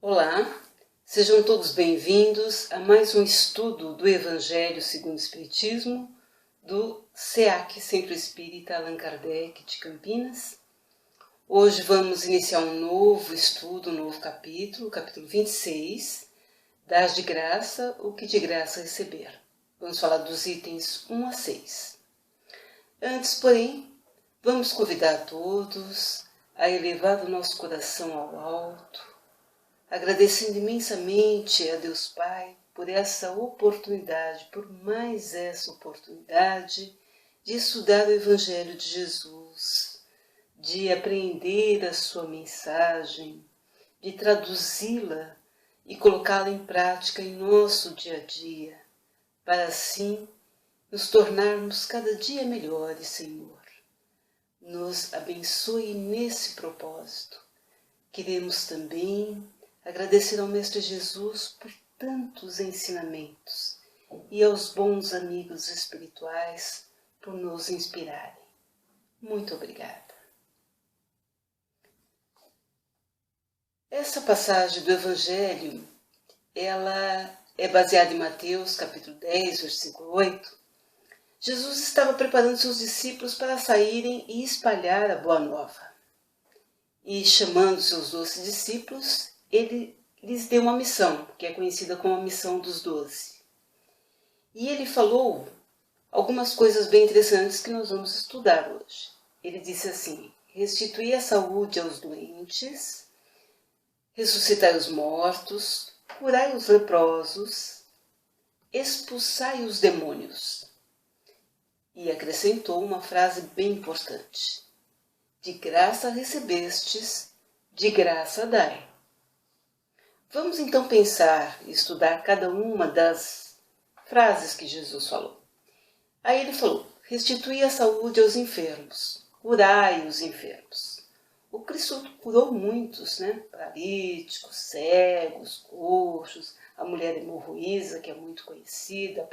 Olá, sejam todos bem-vindos a mais um estudo do Evangelho segundo o Espiritismo do SEAC, Centro Espírita Allan Kardec de Campinas. Hoje vamos iniciar um novo estudo, um novo capítulo, capítulo 26, Dar de graça o que de graça receber. Vamos falar dos itens 1 a 6. Antes, porém, vamos convidar a todos a elevar o nosso coração ao alto, agradecendo imensamente a Deus Pai por essa oportunidade, por mais essa oportunidade de estudar o Evangelho de Jesus, de aprender a sua mensagem, de traduzi-la e colocá-la em prática em nosso dia a dia, para assim nos tornarmos cada dia melhores, Senhor. Nos abençoe nesse propósito. Queremos também agradecer ao Mestre Jesus por tantos ensinamentos e aos bons amigos espirituais por nos inspirarem. Muito obrigada. Essa passagem do Evangelho, ela é baseada em Mateus, capítulo 10, versículo 8. Jesus estava preparando seus discípulos para saírem e espalhar a boa nova. E chamando seus 12 discípulos, ele lhes deu uma missão, que é conhecida como a missão dos 12. E ele falou algumas coisas bem interessantes que nós vamos estudar hoje. Ele disse assim: restituir a saúde aos doentes, ressuscitai os mortos, curai os leprosos, expulsai os demônios. E acrescentou uma frase bem importante: de graça recebestes, de graça dai. Vamos então pensar e estudar cada uma das frases que Jesus falou. Aí ele falou: restitui a saúde aos enfermos, curai os enfermos. O Cristo curou muitos, paralíticos, cegos, coxos, a mulher hemorroísa, que é muito conhecida,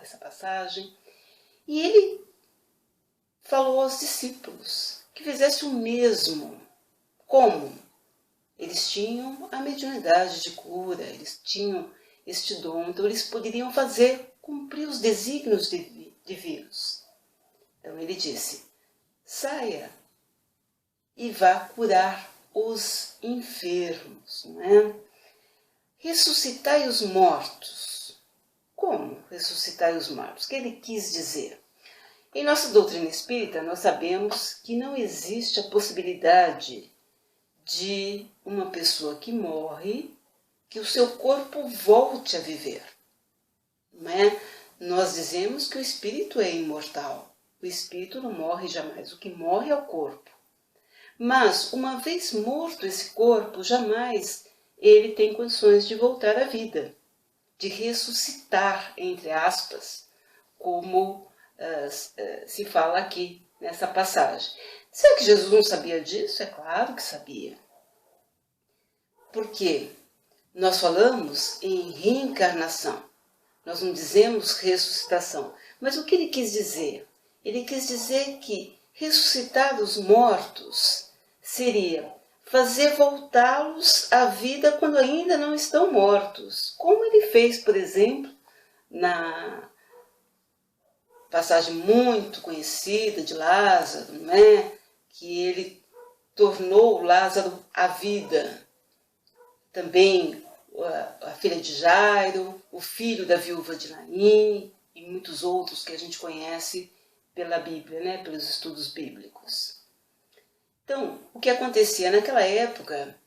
essa passagem. E ele falou aos discípulos que fizesse o mesmo. Como? Eles tinham a mediunidade de cura, eles tinham este dom, então eles poderiam cumprir os desígnios divinos. Então ele disse: saia e vá curar os enfermos, não é? Ressuscitai os mortos. Como ressuscitai os mortos? O que ele quis dizer? Em nossa doutrina espírita, nós sabemos que não existe a possibilidade de uma pessoa que morre, que o seu corpo volte a viver. Não é? Nós dizemos que o espírito é imortal. O espírito não morre jamais. O que morre é o corpo. Mas, uma vez morto esse corpo, jamais ele tem condições de voltar à vida, de ressuscitar, entre aspas, como se fala aqui nessa passagem. Será que Jesus não sabia disso? É claro que sabia. Porque nós falamos em reencarnação, nós não dizemos ressuscitação. Mas o que ele quis dizer? Ele quis dizer que ressuscitar os mortos seria fazer voltá-los à vida quando ainda não estão mortos. Como ele fez, por exemplo, na passagem muito conhecida de Lázaro, não é? Que ele tornou Lázaro à vida. Também a filha de Jairo, o filho da viúva de Naim e muitos outros que a gente conhece pela Bíblia, pelos estudos bíblicos. Então, o que acontecia naquela época,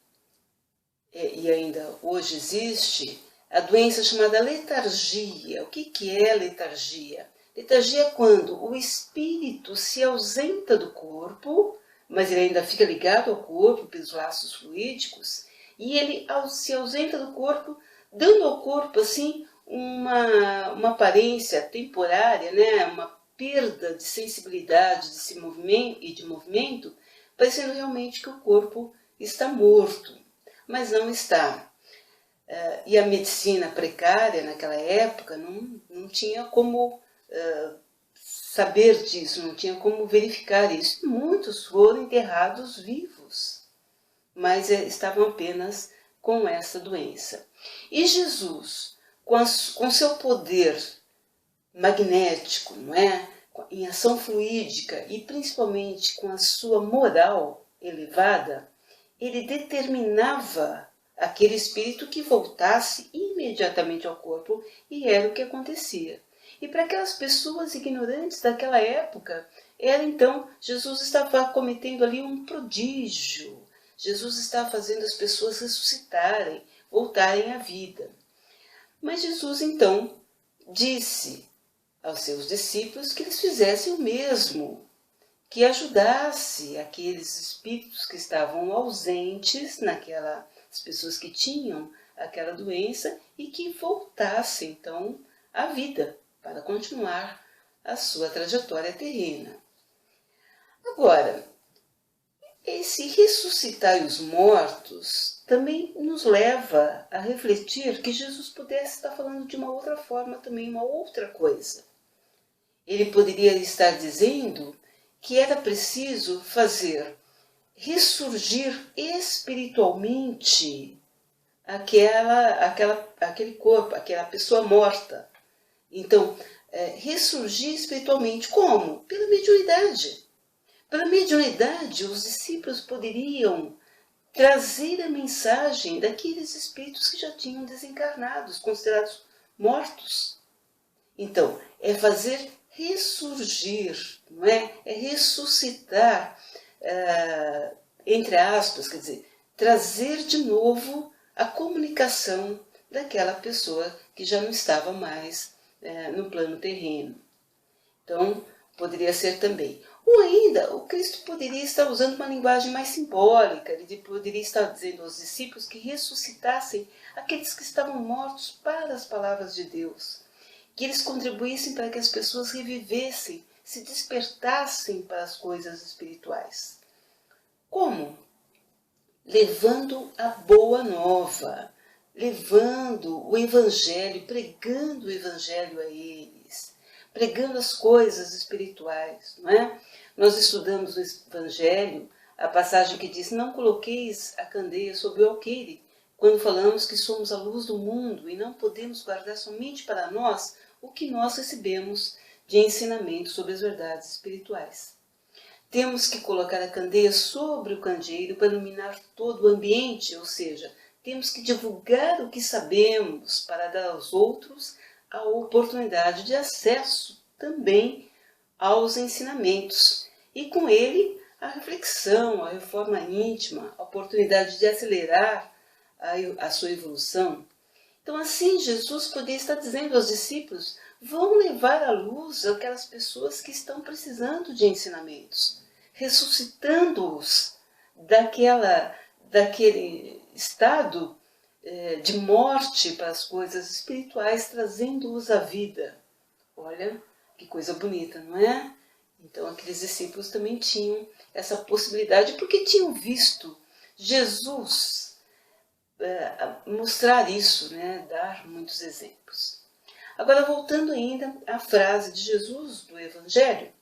e ainda hoje existe, a doença chamada letargia. O que é letargia? Letargia é quando o espírito se ausenta do corpo, mas ele ainda fica ligado ao corpo pelos laços fluídicos, e ele se ausenta do corpo, dando ao corpo assim uma aparência temporária, uma perda de sensibilidade de movimento, parecendo realmente que o corpo está morto, mas não está. E a medicina precária naquela época não tinha como saber disso, não tinha como verificar isso. Muitos foram enterrados vivos, mas estavam apenas com essa doença. E Jesus, com seu poder magnético, não é? Em ação fluídica e principalmente com a sua moral elevada, ele determinava aquele espírito que voltasse imediatamente ao corpo, e era o que acontecia. E para aquelas pessoas ignorantes daquela época, então, Jesus estava cometendo ali um prodígio. Jesus estava fazendo as pessoas ressuscitarem, voltarem à vida. Mas Jesus então disse aos seus discípulos que eles fizessem o mesmo, que ajudasse aqueles espíritos que estavam ausentes, as pessoas que tinham aquela doença, e que voltassem então à vida para continuar a sua trajetória terrena. Agora, esse ressuscitar os mortos também nos leva a refletir que Jesus pudesse estar falando de uma outra forma também, uma outra coisa. Ele poderia estar dizendo que era preciso fazer ressurgir espiritualmente aquele corpo, aquela pessoa morta. Então, ressurgir espiritualmente como? Pela mediunidade. Pela mediunidade, os discípulos poderiam trazer a mensagem daqueles espíritos que já tinham desencarnado, considerados mortos. Então, é fazer ressurgir, não é? É ressuscitar, entre aspas, quer dizer, trazer de novo a comunicação daquela pessoa que já não estava mais no plano terreno. Então, poderia ser também. Ou ainda, o Cristo poderia estar usando uma linguagem mais simbólica, ele poderia estar dizendo aos discípulos que ressuscitassem aqueles que estavam mortos para as palavras de Deus, que eles contribuíssem para que as pessoas revivessem, se despertassem para as coisas espirituais. Como? Levando a boa nova, levando o Evangelho, pregando o Evangelho a eles, pregando as coisas espirituais, não é? Nós estudamos no Evangelho a passagem que diz: não coloqueis a candeia sobre o alqueire, quando falamos que somos a luz do mundo e não podemos guardar somente para nós o que nós recebemos de ensinamento sobre as verdades espirituais. Temos que colocar a candeia sobre o candeeiro para iluminar todo o ambiente, ou seja, temos que divulgar o que sabemos para dar aos outros a oportunidade de acesso também aos ensinamentos, e com ele a reflexão, a reforma íntima, a oportunidade de acelerar a sua evolução. Então assim Jesus poderia estar dizendo aos discípulos: vão levar à luz aquelas pessoas que estão precisando de ensinamentos, ressuscitando-os daquele estado de morte para as coisas espirituais, trazendo-os à vida. Olha, que coisa bonita, não é? Então aqueles discípulos também tinham essa possibilidade, porque tinham visto Jesus mostrar isso, né? Dar muitos exemplos. Agora, voltando ainda à frase de Jesus do Evangelho,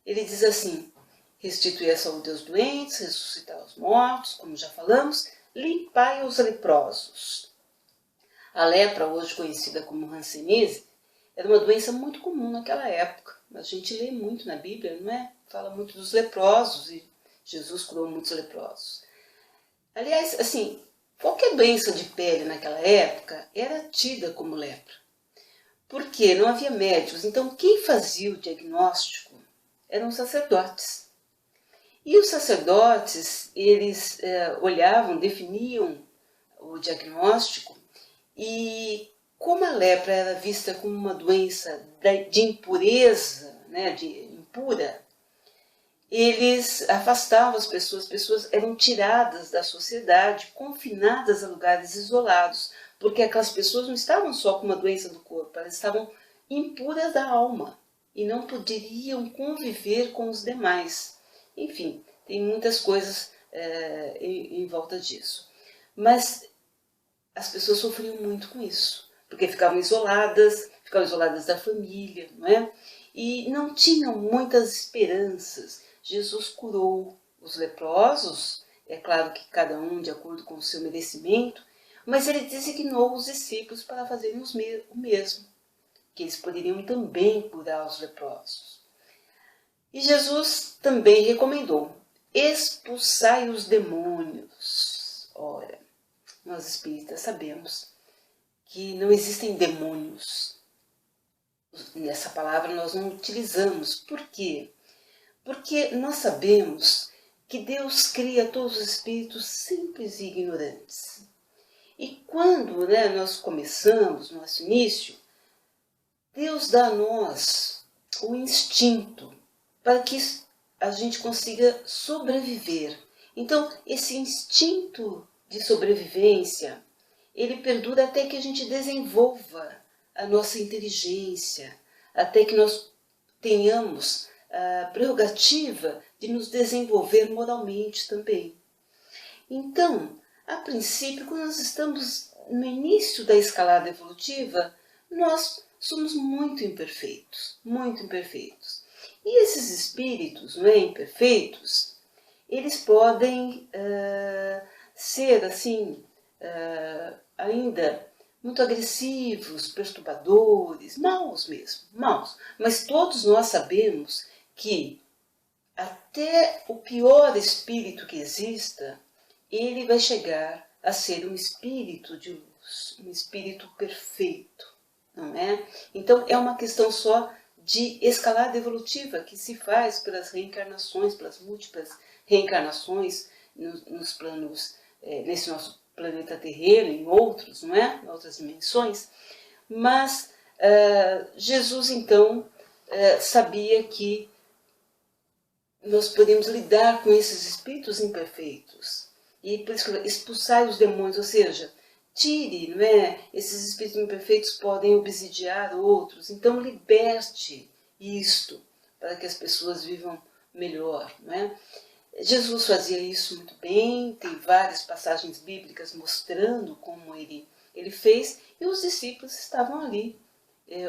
ele diz assim: restituir a saúde aos doentes, ressuscitar os mortos, como já falamos, limpai os leprosos. A lepra, hoje conhecida como hanseníase, era uma doença muito comum naquela época. A gente lê muito na Bíblia, não é? Fala muito dos leprosos, e Jesus curou muitos leprosos. Aliás, assim, qualquer doença de pele naquela época era tida como lepra. Porque não havia médicos, então quem fazia o diagnóstico eram os sacerdotes. E os sacerdotes, eles olhavam, definiam o diagnóstico, e como a lepra era vista como uma doença de impureza, né, de impura, eles afastavam as pessoas eram tiradas da sociedade, confinadas a lugares isolados, porque aquelas pessoas não estavam só com uma doença do corpo, elas estavam impuras da alma e não poderiam conviver com os demais. Enfim, tem muitas coisas em volta disso. Mas as pessoas sofriam muito com isso, porque ficavam isoladas da família, não é? E não tinham muitas esperanças. Jesus curou os leprosos, é claro que cada um de acordo com o seu merecimento, mas ele designou os discípulos para fazerem o mesmo, que eles poderiam também curar os leprosos. E Jesus também recomendou: expulsai os demônios. Ora, nós espíritas sabemos que não existem demônios. Nessa palavra nós não utilizamos. Por quê? Porque nós sabemos que Deus cria todos os espíritos simples e ignorantes. E quando nós começamos, no nosso início, Deus dá a nós o instinto para que a gente consiga sobreviver. Então, esse instinto de sobrevivência, ele perdura até que a gente desenvolva a nossa inteligência, até que nós tenhamos a prerrogativa de nos desenvolver moralmente também. Então, a princípio, quando nós estamos no início da escalada evolutiva, nós somos muito imperfeitos, muito imperfeitos. E esses espíritos imperfeitos, eles podem ser assim, ainda muito agressivos, perturbadores, maus mesmo, maus. Mas todos nós sabemos que até o pior espírito que exista, ele vai chegar a ser um espírito de luz, um espírito perfeito, não é? Então é uma questão só de escalada evolutiva que se faz pelas reencarnações, pelas múltiplas reencarnações nos planos, nesse nosso planeta terreno, em outros, não é? Em outras dimensões. Mas Jesus então sabia que nós podemos lidar com esses espíritos imperfeitos. E por isso que expulsar os demônios, ou seja, tire, não é? Esses espíritos imperfeitos podem obsidiar outros. Então liberte isto para que as pessoas vivam melhor, não é? Jesus fazia isso muito bem, tem várias passagens bíblicas mostrando como ele fez, e os discípulos estavam ali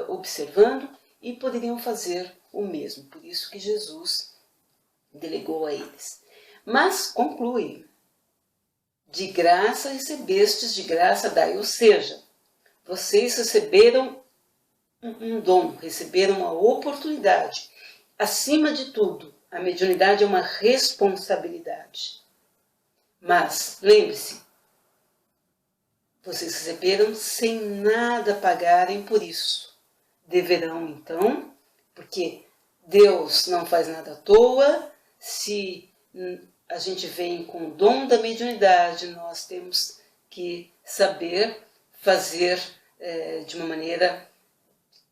observando e poderiam fazer o mesmo. Por isso que Jesus delegou a eles. Mas conclui: de graça recebestes, de graça dai. Ou seja, vocês receberam um dom, receberam uma oportunidade. Acima de tudo, a mediunidade é uma responsabilidade. Mas, lembre-se, vocês receberam sem nada pagarem por isso. Deverão, então, porque Deus não faz nada à toa. Se a gente vem com o dom da mediunidade, nós temos que saber fazer de uma maneira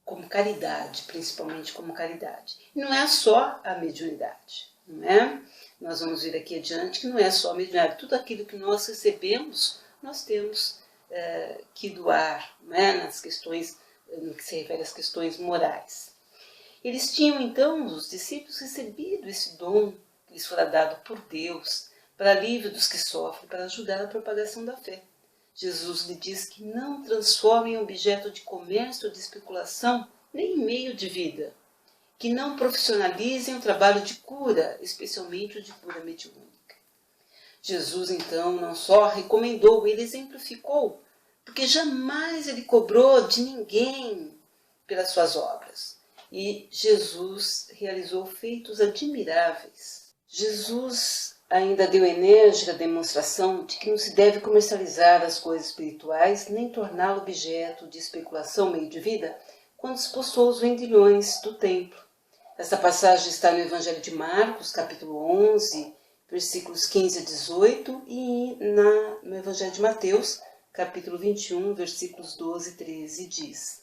como caridade, principalmente como caridade. E não é só a mediunidade, não é? Nós vamos ver aqui adiante que não é só a mediunidade. Tudo aquilo que nós recebemos, nós temos que doar, não é? Nas questões, no que se refere às questões morais. Eles tinham, então, os discípulos, recebido esse dom que lhes fora dado por Deus, para alívio dos que sofrem, para ajudar a propagação da fé. Jesus lhe diz que não transformem em objeto de comércio ou de especulação, nem em meio de vida, que não profissionalizem o trabalho de cura, especialmente o de cura mediúnica. Jesus, então, não só recomendou, ele exemplificou, porque jamais ele cobrou de ninguém pelas suas obras. E Jesus realizou feitos admiráveis. Jesus ainda deu enérgica demonstração de que não se deve comercializar as coisas espirituais, nem torná-lo objeto de especulação meio de vida, quando expulsou os vendilhões do templo. Esta passagem está no Evangelho de Marcos, capítulo 11, versículos 15 a 18, e no Evangelho de Mateus, capítulo 21, versículos 12 e 13, diz: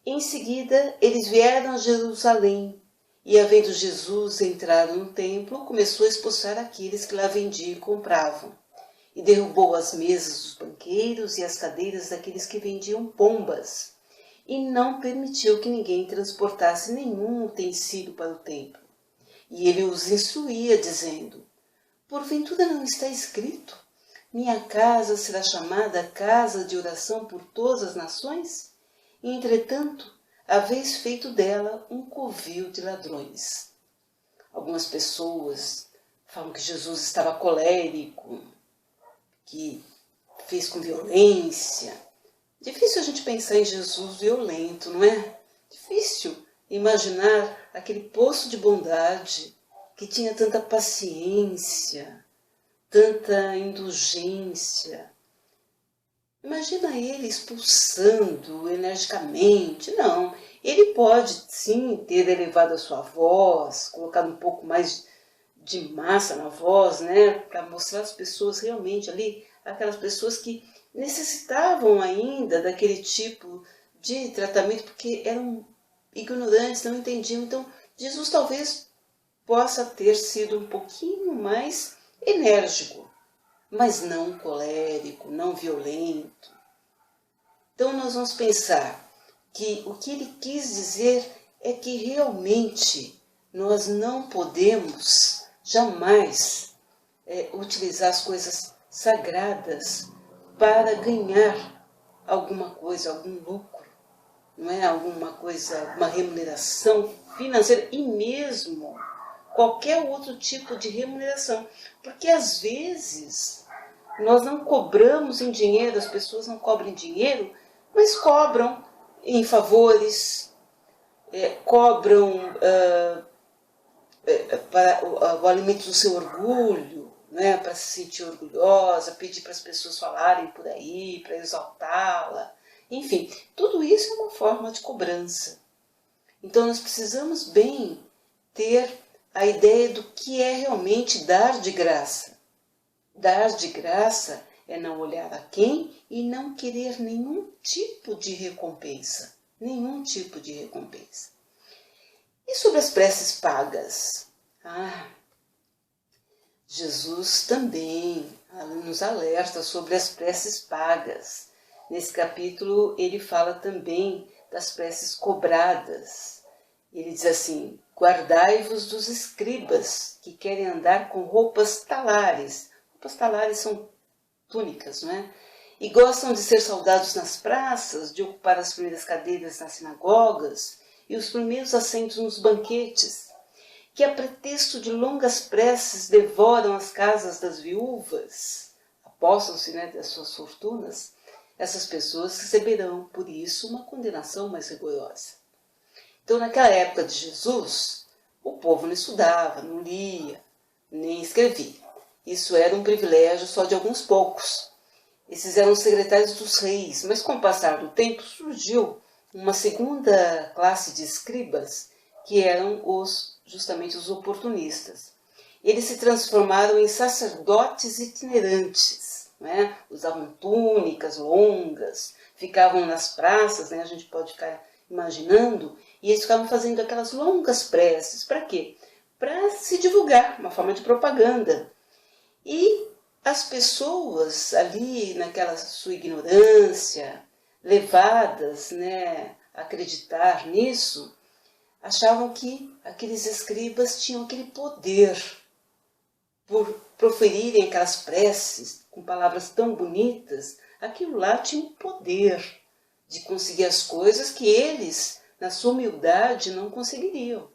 Em seguida, eles vieram a Jerusalém, e, havendo Jesus entrado no templo, começou a expulsar aqueles que lá vendiam e compravam, e derrubou as mesas dos banqueiros e as cadeiras daqueles que vendiam pombas, e não permitiu que ninguém transportasse nenhum utensílio para o templo. E ele os instruía, dizendo: Porventura não está escrito: minha casa será chamada casa de oração por todas as nações? E, entretanto, haveis feito dela um covil de ladrões. Algumas pessoas falam que Jesus estava colérico, que fez com violência. Difícil a gente pensar em Jesus violento, não é? Difícil imaginar aquele poço de bondade que tinha tanta paciência, tanta indulgência. Imagina ele expulsando energicamente. Não, ele pode sim ter elevado a sua voz, colocado um pouco mais de massa na voz, né, para mostrar às pessoas realmente ali, aquelas pessoas que necessitavam ainda daquele tipo de tratamento, porque eram ignorantes, não entendiam. Então, Jesus talvez possa ter sido um pouquinho mais enérgico, mas não colérico, não violento. Então nós vamos pensar que o que ele quis dizer é que realmente nós não podemos jamais utilizar as coisas sagradas para ganhar alguma coisa, algum lucro, não é? Alguma coisa, uma remuneração financeira e mesmo qualquer outro tipo de remuneração. Porque às vezes nós não cobramos em dinheiro, as pessoas não cobram em dinheiro, mas cobram em favores, cobram para o alimento do seu orgulho, né, para se sentir orgulhosa, pedir para as pessoas falarem por aí, para exaltá-la. Enfim, tudo isso é uma forma de cobrança. Então nós precisamos bem ter a ideia do que é realmente dar de graça. Dar de graça é não olhar a quem e não querer nenhum tipo de recompensa. Nenhum tipo de recompensa. E sobre as preces pagas? Jesus também nos alerta sobre as preces pagas. Nesse capítulo ele fala também das preces cobradas. Ele diz assim: guardai-vos dos escribas que querem andar com roupas talares. Roupas talares são túnicas, não é? E gostam de ser saudados nas praças, de ocupar as primeiras cadeiras nas sinagogas e os primeiros assentos nos banquetes, que a pretexto de longas preces devoram as casas das viúvas, apostam-se, né, das suas fortunas. Essas pessoas receberão, por isso, uma condenação mais rigorosa. Então, naquela época de Jesus, o povo não estudava, não lia, nem escrevia. Isso era um privilégio só de alguns poucos. Esses eram os secretários dos reis, mas com o passar do tempo surgiu uma segunda classe de escribas, que eram justamente os oportunistas. Eles se transformaram em sacerdotes itinerantes, né? Usavam túnicas longas, ficavam nas praças, né? A gente pode ficar imaginando, e eles ficavam fazendo aquelas longas preces. Para quê? Para se divulgar, uma forma de propaganda. E as pessoas ali, naquela sua ignorância, levadas, né, a acreditar nisso, achavam que aqueles escribas tinham aquele poder por proferirem aquelas preces com palavras tão bonitas. Aquilo lá tinha o poder de conseguir as coisas que eles, na sua humildade, não conseguiriam.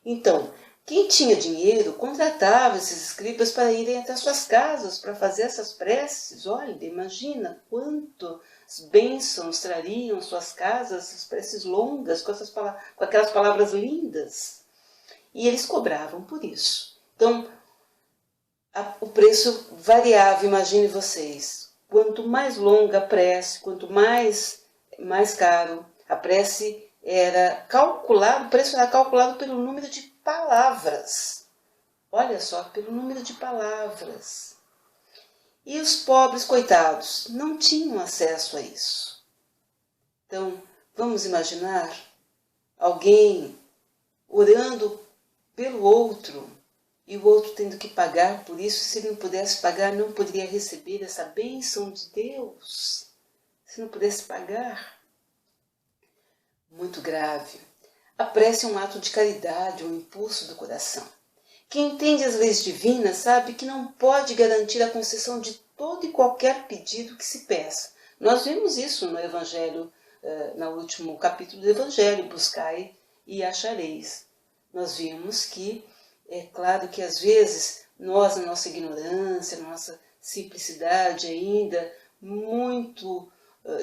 Então, quem tinha dinheiro contratava esses escribas para irem até suas casas para fazer essas preces. Olha, imagina quantas bênçãos trariam suas casas, essas preces longas, com aquelas palavras lindas. E eles cobravam por isso. Então, o preço variava, imagine vocês. Quanto mais longa a prece, quanto mais caro, a prece era calculado, o preço era calculado pelo número de palavras. Olha só, pelo número de palavras. E os pobres, coitados, não tinham acesso a isso. Então, vamos imaginar alguém orando pelo outro e o outro tendo que pagar por isso. Se ele não pudesse pagar, não poderia receber essa bênção de Deus. Se não pudesse pagar, muito grave. A prece é um ato de caridade, um impulso do coração. Quem entende as leis divinas sabe que não pode garantir a concessão de todo e qualquer pedido que se peça. Nós vimos isso no Evangelho, no último capítulo do Evangelho, buscai e achareis. Nós vimos que, é claro que às vezes, nós, na nossa ignorância, na nossa simplicidade ainda,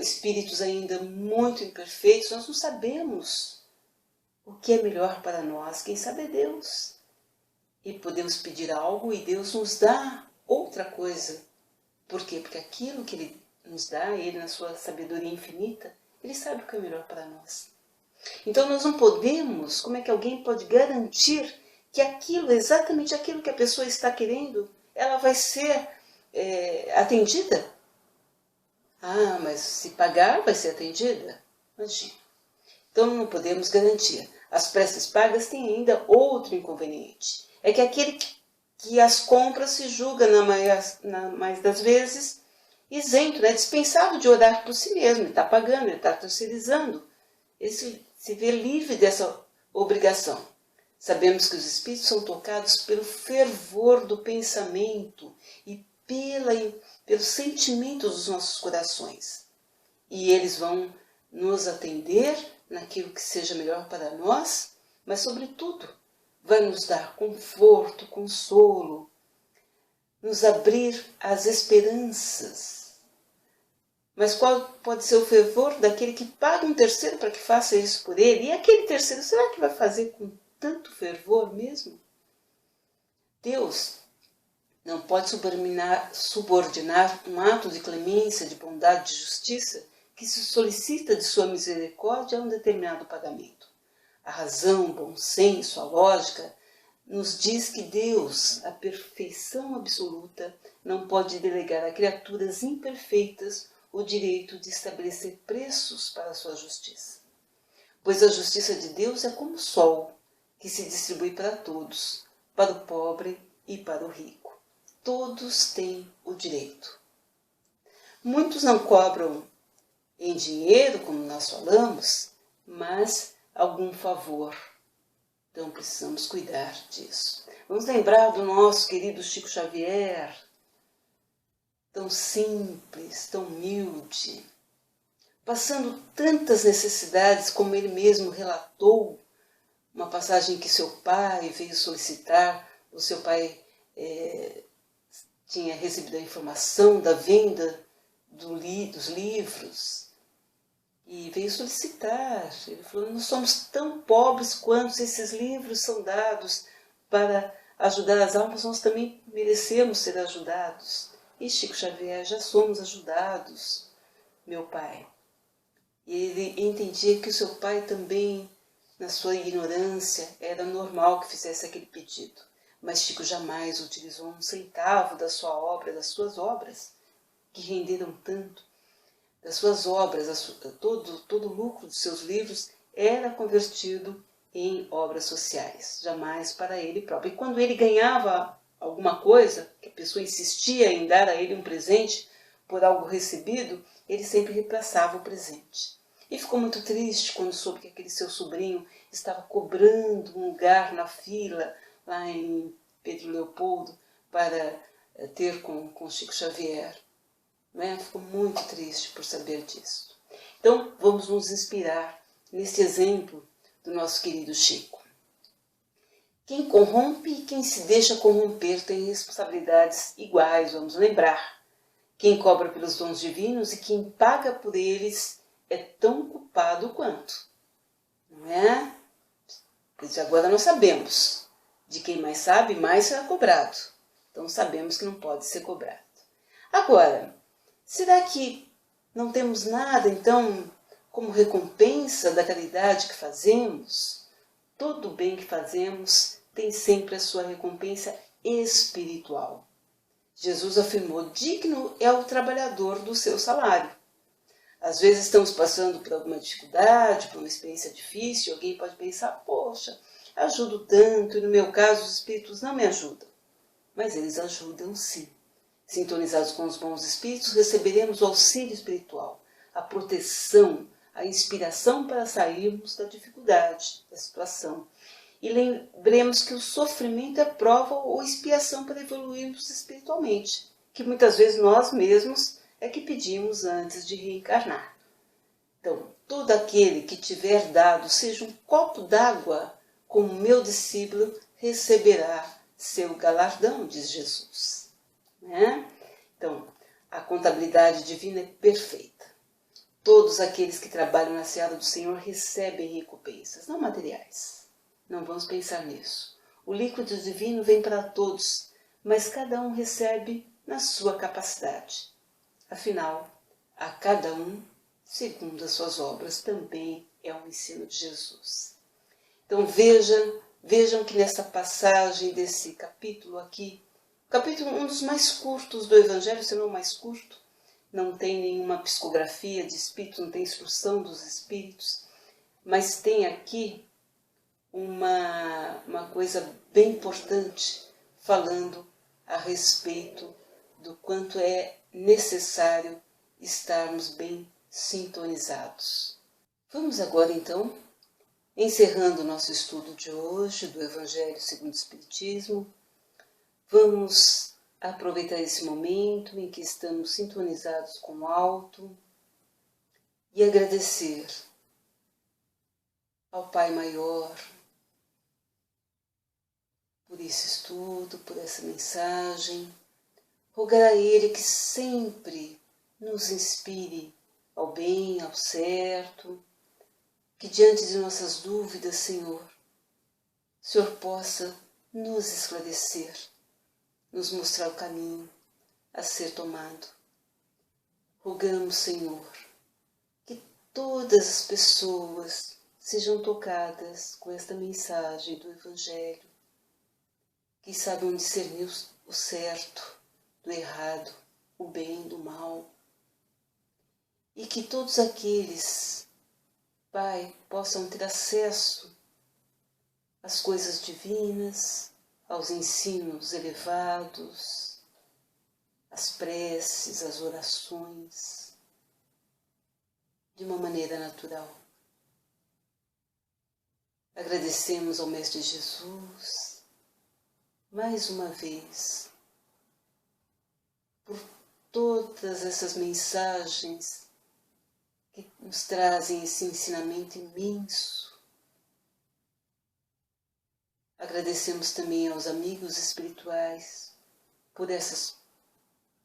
espíritos ainda muito imperfeitos, nós não sabemos o que é melhor para nós. Quem sabe é Deus. E podemos pedir algo e Deus nos dá outra coisa. Por quê? Porque aquilo que Ele nos dá, Ele na sua sabedoria infinita, Ele sabe o que é melhor para nós. Então nós não podemos, como é que alguém pode garantir que exatamente aquilo que a pessoa está querendo, ela vai ser atendida? Ah, mas se pagar vai ser atendida? Imagina. Então não podemos garantir. As preces pagas têm ainda outro inconveniente. É que aquele que as compra se julga, na mais das vezes, isento, dispensado de orar por si mesmo. Ele está pagando, ele está terceirizando. Ele se vê livre dessa obrigação. Sabemos que os espíritos são tocados pelo fervor do pensamento e pelo sentimento dos nossos corações. E eles vão nos atender naquilo que seja melhor para nós, mas, sobretudo, vai nos dar conforto, consolo, nos abrir às esperanças. Mas qual pode ser o fervor daquele que paga um terceiro para que faça isso por ele? E aquele terceiro, será que vai fazer com tanto fervor mesmo? Deus não pode subordinar um ato de clemência, de bondade, de justiça, que se solicita de sua misericórdia a um determinado pagamento. A razão, o bom senso, a lógica, nos diz que Deus, a perfeição absoluta, não pode delegar a criaturas imperfeitas o direito de estabelecer preços para a sua justiça. Pois a justiça de Deus é como o sol, que se distribui para todos, para o pobre e para o rico. Todos têm o direito. Muitos não cobram em dinheiro, como nós falamos, mas algum favor. Então precisamos cuidar disso. Vamos lembrar do nosso querido Chico Xavier, tão simples, tão humilde, passando tantas necessidades, como ele mesmo relatou, uma passagem que seu pai veio solicitar, o seu pai tinha recebido a informação da venda dos livros e veio solicitar. Ele falou, nós somos tão pobres quanto esses livros são dados para ajudar as almas, nós também merecemos ser ajudados. E Chico Xavier, já somos ajudados, meu pai. E ele entendia que o seu pai também, na sua ignorância, era normal que fizesse aquele pedido. Mas Chico jamais utilizou um centavo da sua obra, das suas obras, que renderam tanto. Das suas obras, todo o lucro dos seus livros era convertido em obras sociais, jamais para ele próprio. E quando ele ganhava alguma coisa, que a pessoa insistia em dar a ele um presente por algo recebido, ele sempre repassava o presente. E ficou muito triste quando soube que aquele seu sobrinho estava cobrando um lugar na fila lá em Pedro Leopoldo para ter com Chico Xavier. Ficou muito triste por saber disso. Então vamos nos inspirar nesse exemplo do nosso querido Chico. Quem corrompe e quem se deixa corromper tem responsabilidades iguais, vamos lembrar. Quem cobra pelos dons divinos e quem paga por eles é tão culpado quanto. Não é? Pois agora nós sabemos. De quem mais sabe, mais será cobrado. Então sabemos que não pode ser cobrado. Agora, será que não temos nada, então, como recompensa da caridade que fazemos? Todo o bem que fazemos tem sempre a sua recompensa espiritual. Jesus afirmou, digno é o trabalhador do seu salário. Às vezes estamos passando por alguma dificuldade, por uma experiência difícil, alguém pode pensar, poxa, ajudo tanto, e no meu caso os espíritos não me ajudam. Mas eles ajudam sim. Sintonizados com os bons espíritos, receberemos o auxílio espiritual, a proteção, a inspiração para sairmos da dificuldade, da situação. E lembremos que o sofrimento é prova ou expiação para evoluirmos espiritualmente, que muitas vezes nós mesmos é que pedimos antes de reencarnar. Então, todo aquele que tiver dado, seja um copo d'água, como meu discípulo, receberá seu galardão, diz Jesus. Então, a contabilidade divina é perfeita. Todos aqueles que trabalham na seara do Senhor recebem recompensas, não materiais. Não vamos pensar nisso. O líquido divino vem para todos, mas cada um recebe na sua capacidade. Afinal, a cada um, segundo as suas obras, também é um ensino de Jesus. Então vejam que nessa passagem desse capítulo aqui, capítulo um dos mais curtos do Evangelho, se não o mais curto, não tem nenhuma psicografia de espíritos, não tem instrução dos espíritos, mas tem aqui uma coisa bem importante falando a respeito do quanto é necessário estarmos bem sintonizados. Vamos agora então, encerrando o nosso estudo de hoje do Evangelho segundo o Espiritismo, vamos aproveitar esse momento em que estamos sintonizados com o alto e agradecer ao Pai Maior por esse estudo, por essa mensagem, rogar a Ele que sempre nos inspire ao bem, ao certo, que diante de nossas dúvidas, Senhor, o Senhor possa nos esclarecer, nos mostrar o caminho a ser tomado. Rogamos, Senhor, que todas as pessoas sejam tocadas com esta mensagem do Evangelho, que saibam discernir o certo do errado, o bem do mal, e que todos aqueles, Pai, possam ter acesso às coisas divinas, aos ensinos elevados, às preces, às orações, de uma maneira natural. Agradecemos ao Mestre Jesus, mais uma vez, por todas essas mensagens que nos trazem esse ensinamento imenso. Agradecemos também aos amigos espirituais por essas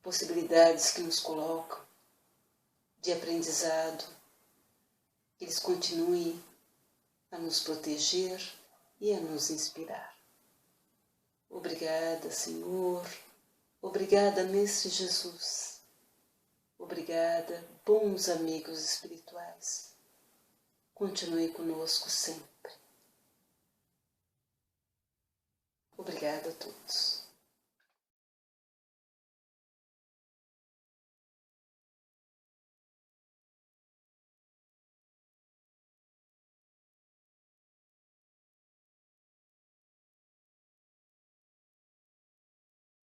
possibilidades que nos colocam de aprendizado, que eles continuem a nos proteger e a nos inspirar. Obrigada, Senhor. Obrigada, Mestre Jesus. Obrigada, bons amigos espirituais. Continue conosco sempre. Obrigada a todos.